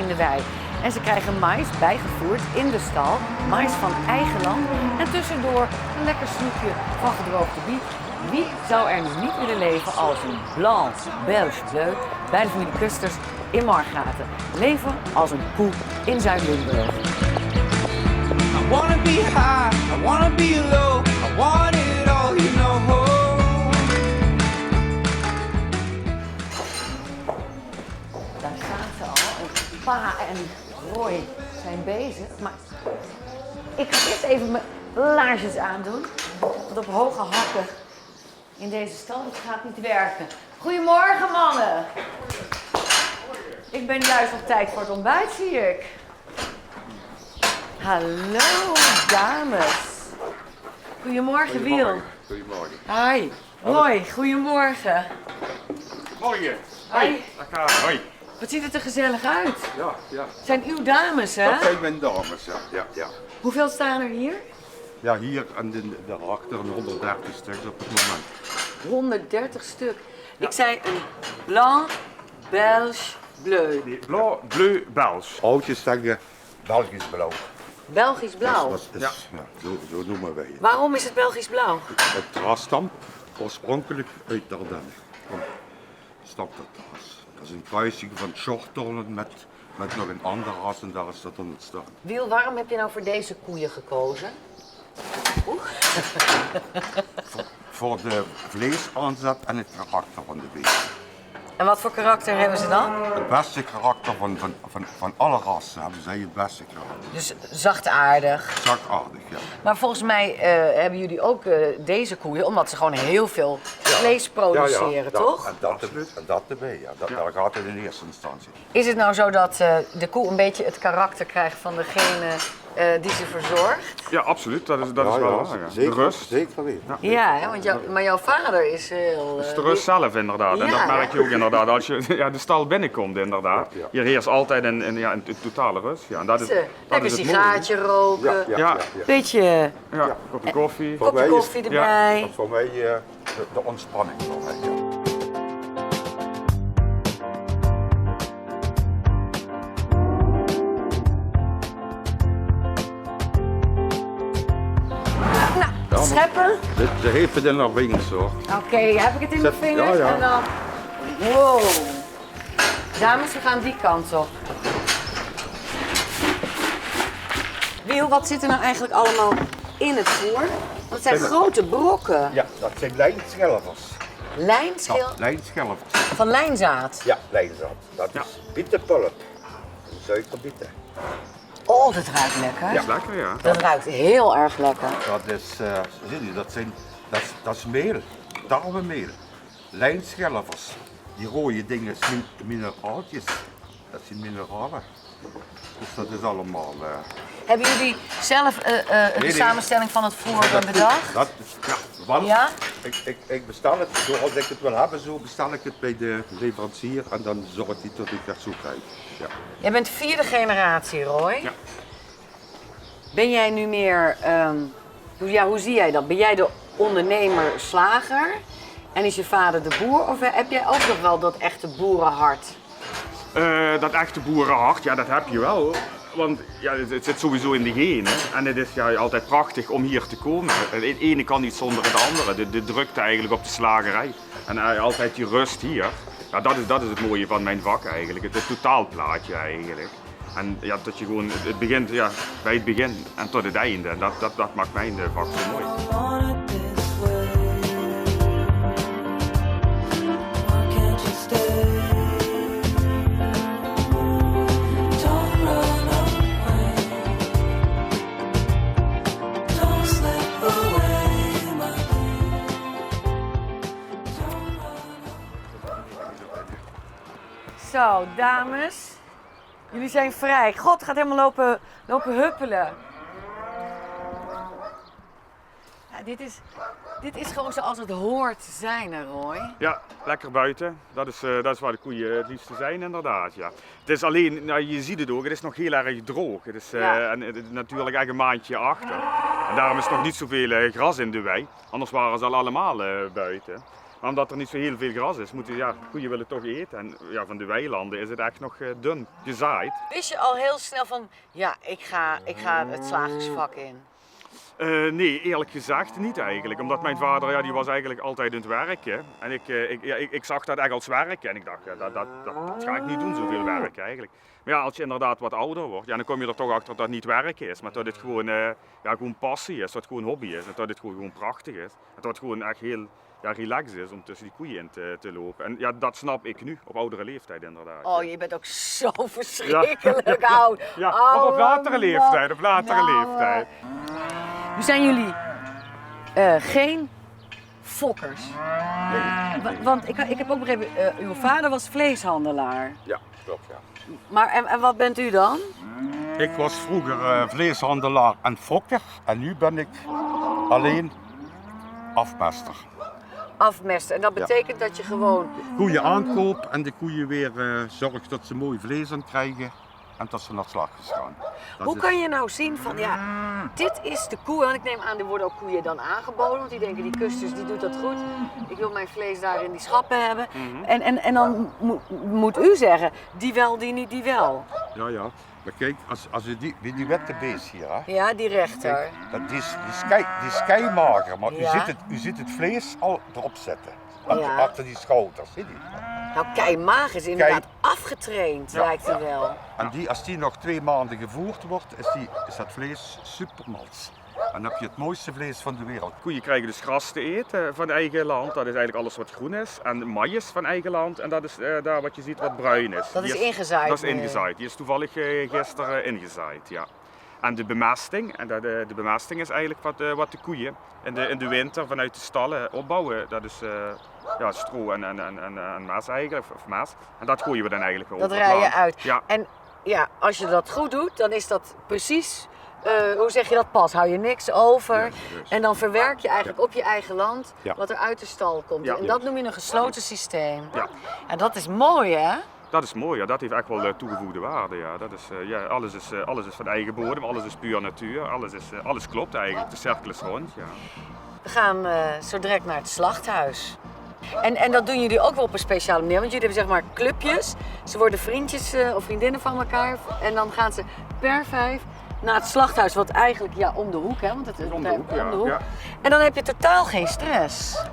in de wei. En ze krijgen mais bijgevoerd in de stal, mais van eigen land en tussendoor een lekker snoepje van gedroogde biet. Wie zou er nu niet willen leven als een blanc Belge bleu bij de familie Kusters in Margaten? Leven als een koe in Zuid-Limburg. I wanna be high, I wanna be low, I want it all, you know. Daar staan ze al. En Pa en Roy zijn bezig. Maar ik ga eerst even mijn laarsjes aandoen. Want op hoge hakken in deze stal, dat gaat niet werken. Goedemorgen, mannen. Ik ben juist op tijd voor het ontbijt, zie ik. Hallo, dames. Goedemorgen, Wiel. Goedemorgen. Hi. Roy, goedemorgen. Morgen. Hoi. Hoi. Wat ziet het er gezellig uit. Ja. Zijn uw dames, hè? Dat zijn mijn dames, ja. Hoeveel staan er hier? Ja, hier en daarachter een 130 stuks op het moment. 130 stuk. Ik zei een blanc, Belge, bleu. Nee, bleu, Belge. Oudjes zeggen Belgisch blauw. Belgisch blauw. Ja, zo noemen wij het. Waarom is het Belgisch blauw? Het ras stamt oorspronkelijk uit Dardenne. Stamt dat ras. Dat is een kruising van shorthornen met nog een ander ras en daar is dat ontstaan. Wiel, waarom heb je nou voor deze koeien gekozen? Voor de vleesaanzet en het karakter van de beest. En wat voor karakter hebben ze dan? Het beste karakter van alle rassen hebben zij het beste karakter. Dus zachtaardig. Zakaardig, ja. Maar volgens mij hebben jullie ook deze koeien, omdat ze gewoon heel veel vlees produceren, toch? En dat erbij, ja. Daar gaat het in eerste instantie. Is het nou zo dat de koe een beetje het karakter krijgt van degene die ze verzorgt? Ja, absoluut. Dat is wel belangrijk. De rust. Zeker weten. Ja, hè? Want maar jouw vader is heel... Het is de rust zelf inderdaad. En Ja, dat merk je hè? ook inderdaad als je de stal binnenkomt inderdaad. Ja. Hier heerst altijd een totale rust. Ja, en dat is, dat Lekker is het sigaartje roken. Ja. Beetje Ja, kopje koffie. kopje mij is- koffie erbij. Dat is voor mij de ontspanning. Voor mij, ja. Scheppen. Ze heeft het in haar wings hoor. Oké, heb ik het in mijn Zet- vingers? ja. En dan... Wow. Dames, we gaan die kant op. Wiel, wat zit er nou eigenlijk allemaal in het voer? Want het zijn grote brokken. Ja, dat zijn lijnschelvers. Lijnschil Lijnschelvers. van lijnzaad. Ja, lijnzaad. Dat is bietenpulp. Suikerbieten. Oh, dat ruikt lekker. Dat is lekker, ja. Dat ruikt heel erg lekker. Dat is, zie je, dat is meel, tarwemeel, lijnschelvers. Die rode dingen zijn mineraaltjes, dat zijn mineralen. Dus dat is allemaal... Hebben jullie zelf de nee. samenstelling van het voer bedacht? Want Ja? ik bestel het, zoals ik het wil hebben, zo bestel ik het bij de leverancier en dan zorgt hij dat ik dat zo krijg. Ja. Jij bent 4e generatie, Roy. Ja. Ben jij nu meer, hoe zie jij dat? Ben jij de ondernemer-slager en is je vader de boer? Of heb jij ook nog wel dat echte boerenhart? Dat echte boerenhart, ja, dat heb je wel. Want ja, het zit sowieso in de genen. En het is ja, altijd prachtig om hier te komen. Het ene kan niet zonder het andere. De drukte eigenlijk op de slagerij. En altijd die rust hier. Ja, dat is het mooie van mijn vak eigenlijk. Het totaalplaatje eigenlijk. En ja, dat je gewoon, het begint ja, bij het begin en tot het einde. En dat maakt mijn vak zo mooi. I want it this way. Why can't you stay? Don't run away. Don't slip away, my dear. Don't run away. Zo, dames. Jullie zijn vrij. God gaat helemaal lopen huppelen. Ja, dit is gewoon zoals het hoort te zijn, hè, Roy. Ja, lekker buiten. Dat is waar de koeien het liefste zijn inderdaad. Ja. Het is alleen, nou, je ziet het ook, het is nog heel erg droog. Het is Ja. en het is natuurlijk echt een maandje achter. En daarom is nog niet zoveel gras in de wei. Anders waren ze al allemaal buiten. Maar omdat er niet zo heel veel gras is, moeten koeien willen toch eten. En ja, van de weilanden is het echt nog dun gezaaid. Wist je al heel snel van, ja, ik ga het slagersvak in? Nee, eerlijk gezegd niet eigenlijk. Omdat mijn vader, die was eigenlijk altijd in het werken. En ik zag dat echt als werk. En ik dacht, dat ga ik niet doen, zoveel werk eigenlijk. Maar ja, als je inderdaad wat ouder wordt, dan kom je er toch achter dat het niet werk is. Maar dat het gewoon passie is, dat het gewoon hobby is. En dat het gewoon prachtig is. En dat het gewoon echt heel relaxed is om tussen die koeien in te lopen. En ja, dat snap ik nu, op oudere leeftijd inderdaad. Oh, je bent ook zo verschrikkelijk oud. Ja, of op latere leeftijd, leeftijd. Nu zijn jullie geen fokkers. Want ik heb ook begrepen, uw vader was vleeshandelaar. Ja, klopt, ja. Maar en wat bent u dan? Ik was vroeger vleeshandelaar en fokker en nu ben ik alleen afmester. Afmesten. En dat betekent dat je gewoon... Koeien aankoop en de koeien weer zorgt dat ze mooi vlees aan krijgen en dat ze naar het slaghuis gaan. Hoe kan je nou zien van, ja, dit is de koe. Want ik neem aan, er worden ook koeien dan aangeboden. Want die denken, die Custus die doet dat goed. Ik wil mijn vlees daar in die schappen hebben. En dan moet u zeggen, die wel, die niet, die wel. Ja. Maar kijk, als u die witte beest hier, hè? Ja, die rechter. Kijk, die is keimager, maar u ziet het vlees al erop zetten. Achter die schouders, zie je? Nou, keimaag is inderdaad afgetraind, lijkt hij wel. En als die nog 2 maanden gevoerd wordt, is dat vlees supermals. En dan heb je het mooiste vlees van de wereld. Koeien krijgen dus gras te eten van eigen land. Dat is eigenlijk alles wat groen is. En maïs van eigen land. En dat is daar wat je ziet wat bruin is. Dat is ingezaaid? Dat is ingezaaid. Die is toevallig gisteren ingezaaid, ja. En de bemesting, de bemesting is eigenlijk wat de koeien in de winter vanuit de stallen opbouwen. Dat is stro en maas eigenlijk, of maas. En dat gooien we dan eigenlijk weer op. Dat rij je uit. Ja. En ja, als je dat goed doet, dan is dat precies, hoe zeg je dat pas? Hou je niks over. Ja, en dan verwerk je eigenlijk op je eigen land Ja. wat er uit de stal komt. Ja. En dat noem je een gesloten systeem. Ja. En dat is mooi, hè? Dat is mooi, ja. Dat heeft echt wel toegevoegde waarde. Ja. Dat is, alles is van eigen bodem, alles is puur natuur, alles klopt eigenlijk, de cirkel is rond. Ja. We gaan zo direct naar het slachthuis. En dat doen jullie ook wel op een speciale manier, want jullie hebben zeg maar clubjes. Ze worden vriendjes of vriendinnen van elkaar en dan gaan ze per 5 naar het slachthuis, wat eigenlijk om de hoek, hè? Want het is Om de hoek, ja. En dan heb je totaal geen stress.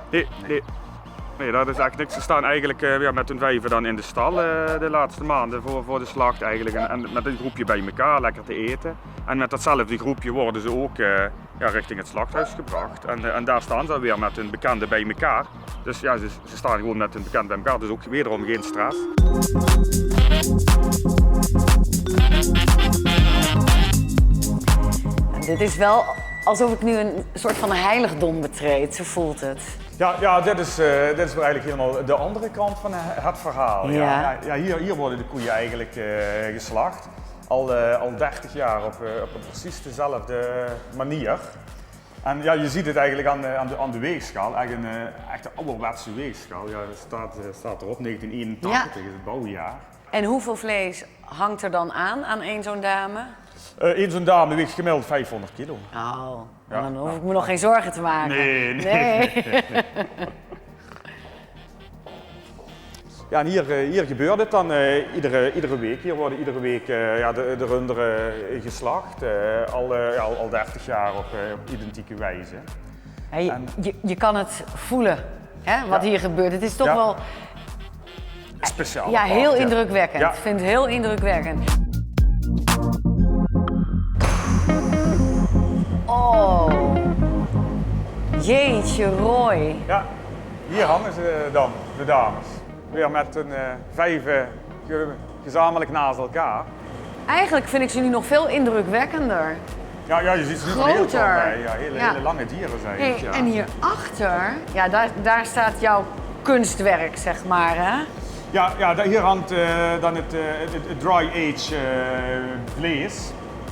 Nee, dat is eigenlijk niks. Ze staan eigenlijk met hun 5 dan in de stal de laatste maanden voor de slacht eigenlijk. En met een groepje bij elkaar lekker te eten. En met datzelfde groepje worden ze ook richting het slachthuis gebracht. En daar staan ze weer met hun bekenden bij elkaar. Dus ja, ze staan gewoon met hun bekenden bij elkaar. Dus ook wederom geen stress. Dit is wel alsof ik nu een soort van heiligdom betreed, zo voelt het. Ja, dit is eigenlijk helemaal de andere kant van het verhaal. Ja. Hier worden de koeien eigenlijk geslacht. Al 30 jaar op precies dezelfde manier. En ja, je ziet het eigenlijk aan de weegschaal, echt een echte ouderwetse weegschaal. Ja, dat staat erop, 1981 is het bouwjaar. En hoeveel vlees hangt er dan aan één zo'n dame? Eén zo'n dame weegt gemiddeld 500 kilo. Oh, Ja. dan hoef ik me nog geen zorgen te maken. Nee. Ja, en hier gebeurt het dan iedere week. Hier worden iedere week de runderen geslacht. Al 30 jaar op identieke wijze. Ja, je kan het voelen, hè, wat hier gebeurt. Het is toch wel speciaal. ja, heel apart, indrukwekkend. Ja. Ik vind het heel indrukwekkend. Oh, jeetje Roy. Ja, hier hangen ze dan, de dames. Weer met hun 5 gezamenlijk naast elkaar. Eigenlijk vind ik ze nu nog veel indrukwekkender. Ja, je ziet ze niet Groter. heel bij. Ja, hele Ja. lange dieren zijn Hey, het, ja. en hierachter, ja, daar staat jouw kunstwerk, zeg maar, hè? Ja, hier hangt dan het dry age vlees.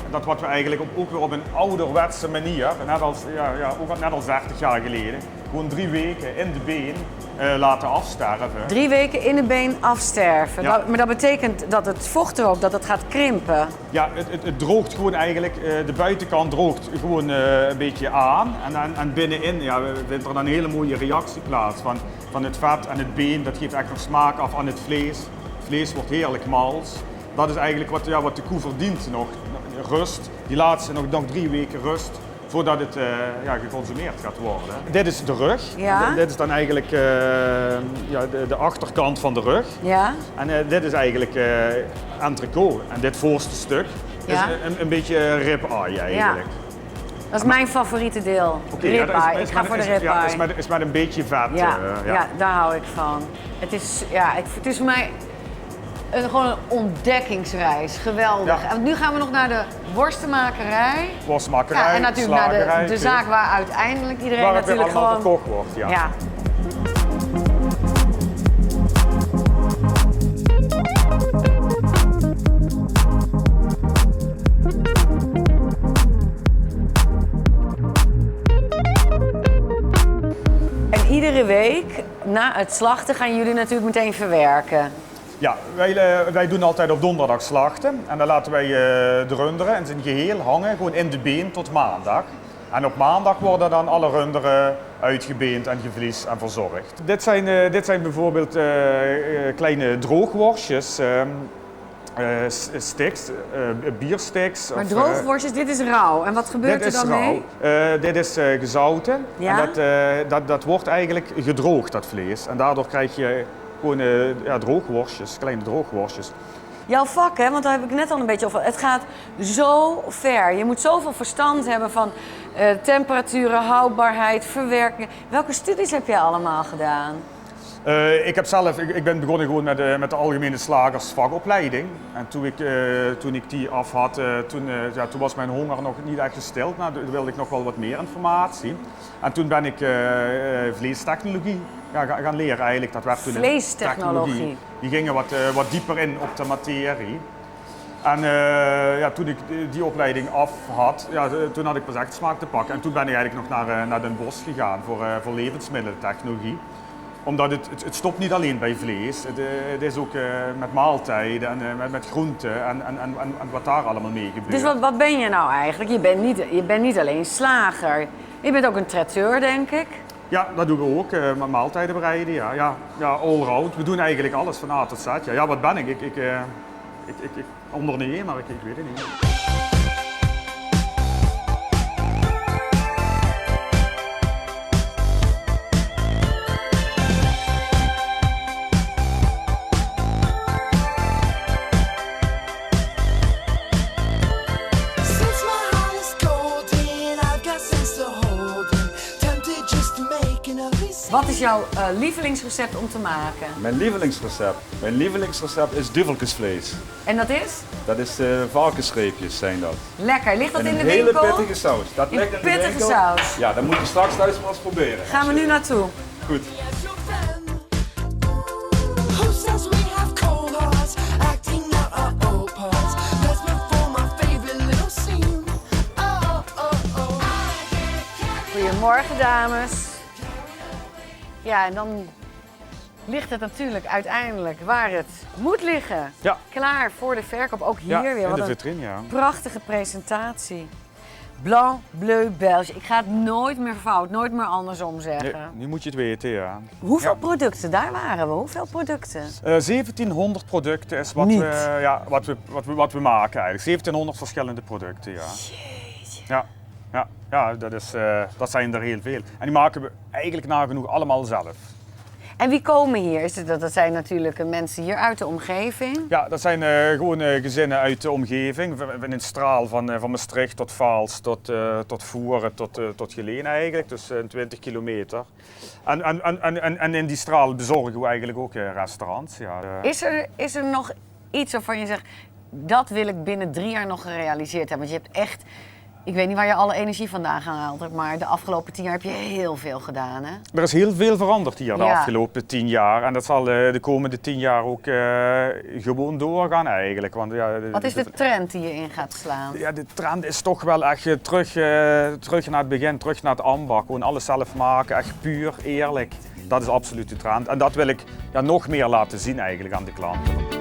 Dat wat we eigenlijk ook weer op een ouderwetse manier, net als 30 jaar geleden, gewoon 3 weken in de been laten afsterven. 3 weken in de been afsterven. Ja. Maar dat betekent dat het vocht erop, dat het gaat krimpen. Ja, het droogt gewoon eigenlijk, de buitenkant droogt gewoon een beetje aan. En binnenin vindt er dan een hele mooie reactie plaats van het vet en het been. Dat geeft echt nog smaak af aan het vlees. Het vlees wordt heerlijk mals. Dat is eigenlijk wat de koe verdient nog. Rust, die laat ze nog 3 weken rust voordat het geconsumeerd gaat worden. Dit is de rug. Ja. Dit is dan eigenlijk de achterkant van de rug. Ja? En dit is eigenlijk entrecote. En dit voorste stuk Ja. is een beetje rib-eye eigenlijk. Dat is mijn favoriete deel. Oké, Rib-eye. Ik ga voor de rib-eye. Ja, is met een beetje vet. Ja, daar hou ik van. Het is voor mij gewoon een ontdekkingsreis. Geweldig. Ja. En nu gaan we nog naar de worstenmakerij. Worstmakerij, Ja, en natuurlijk naar slagerij, de zaak waar uiteindelijk iedereen waar het weer natuurlijk allemaal gewoon... verkocht wordt. Ja. Ja. En iedere week na het slachten gaan jullie natuurlijk meteen verwerken. Ja, wij doen altijd op donderdag slachten en dan laten wij de runderen in zijn geheel hangen, gewoon in de been tot maandag. En op maandag worden dan alle runderen uitgebeend en gevliest en verzorgd. Dit zijn bijvoorbeeld kleine droogworstjes, sticks, biersticks. Maar droogworstjes, dit is rauw. En wat gebeurt Dit er is dan mee? rauw. Dit is gezouten. Ja? En dat wordt eigenlijk gedroogd, dat vlees. En daardoor krijg je gewoon droogworstjes, kleine droogworstjes. Jouw vak, hè? Want daar heb ik net al een beetje over. Het gaat zo ver. Je moet zoveel verstand hebben van temperaturen, houdbaarheid, verwerking. Welke studies heb jij allemaal gedaan? Ik ben begonnen gewoon met de algemene slagersvakopleiding. En toen ik die af had, toen was mijn honger nog niet echt gestild. Nou, toen wilde ik nog wel wat meer informatie. En toen ben ik vleestechnologie gaan leren eigenlijk. Dat werd toen Vleestechnologie. technologie. Die gingen wat dieper in op de materie. En toen ik die opleiding af had, toen had ik pas echt smaak te pakken. En toen ben ik eigenlijk nog naar Den Bosch gegaan voor levensmiddelentechnologie. Omdat het stopt niet alleen bij vlees, het is ook met maaltijden en met groenten en wat daar allemaal mee gebeurt. Dus wat ben je nou eigenlijk? Je bent niet alleen slager. Je bent ook een traiteur, denk ik. Ja, dat doen we ook, met maaltijden bereiden, ja, allround. We doen eigenlijk alles van A tot Z. Ja, wat ben ik? Ik ondernemer, ik weet het niet. Since my heart is golden, I've got sense to hold in. Tempted just to make another Wat is jouw lievelingsrecept om te maken? Mijn lievelingsrecept is duveltjesvlees. En dat is? Dat is varkensreepjes zijn dat. Lekker. Ligt dat En in de een hele winkel? pittige saus. Dat In ligt in de pittige winkel. saus. Ja, dan moet je straks thuis maar eens proberen. Gaan we nu naartoe. Goed. as your friend. Who says we have cold hearts, acting out our old parts? Let's perform my favorite little scene. Oh, oh, oh. Goedemorgen, dames. Ja, en dan ligt het natuurlijk uiteindelijk waar het moet liggen. Ja. Klaar voor de verkoop. Ook hier Ja, weer. in Wat de een vitrine, ja. prachtige presentatie. Blanc, bleu, belge. Ik ga het nooit meer fout, nooit meer andersom zeggen. Nee, nu moet je het weten, ja. Hoeveel producten? Daar waren we. Hoeveel producten? 1700 producten is Niet. wat we maken eigenlijk. 1700 verschillende producten, ja. Ja, dat zijn er heel veel. En die maken we eigenlijk nagenoeg allemaal zelf. En wie komen hier? Dat zijn natuurlijk mensen hier uit de omgeving. Ja, dat zijn gewoon gezinnen uit de omgeving. In een straal van Maastricht tot Vaals, tot Voeren, tot Geleen eigenlijk. Dus 20 kilometer. En in die straal bezorgen we eigenlijk ook restaurants. Ja. Is er nog iets waarvan je zegt, dat wil ik binnen 3 jaar nog gerealiseerd hebben? Want je hebt echt Ik weet niet waar je alle energie vandaan gehaald hebt, maar de afgelopen 10 jaar heb je heel veel gedaan, hè? Er is heel veel veranderd hier de Ja. afgelopen 10 jaar. En dat zal de komende 10 jaar ook gewoon doorgaan eigenlijk. Want, ja, Wat is de trend die je in gaat slaan? Ja, de trend is toch wel echt terug naar het begin, terug naar het ambacht. Gewoon alles zelf maken, echt puur, eerlijk. Dat is absoluut de trend. En dat wil ik nog meer laten zien eigenlijk aan de klanten.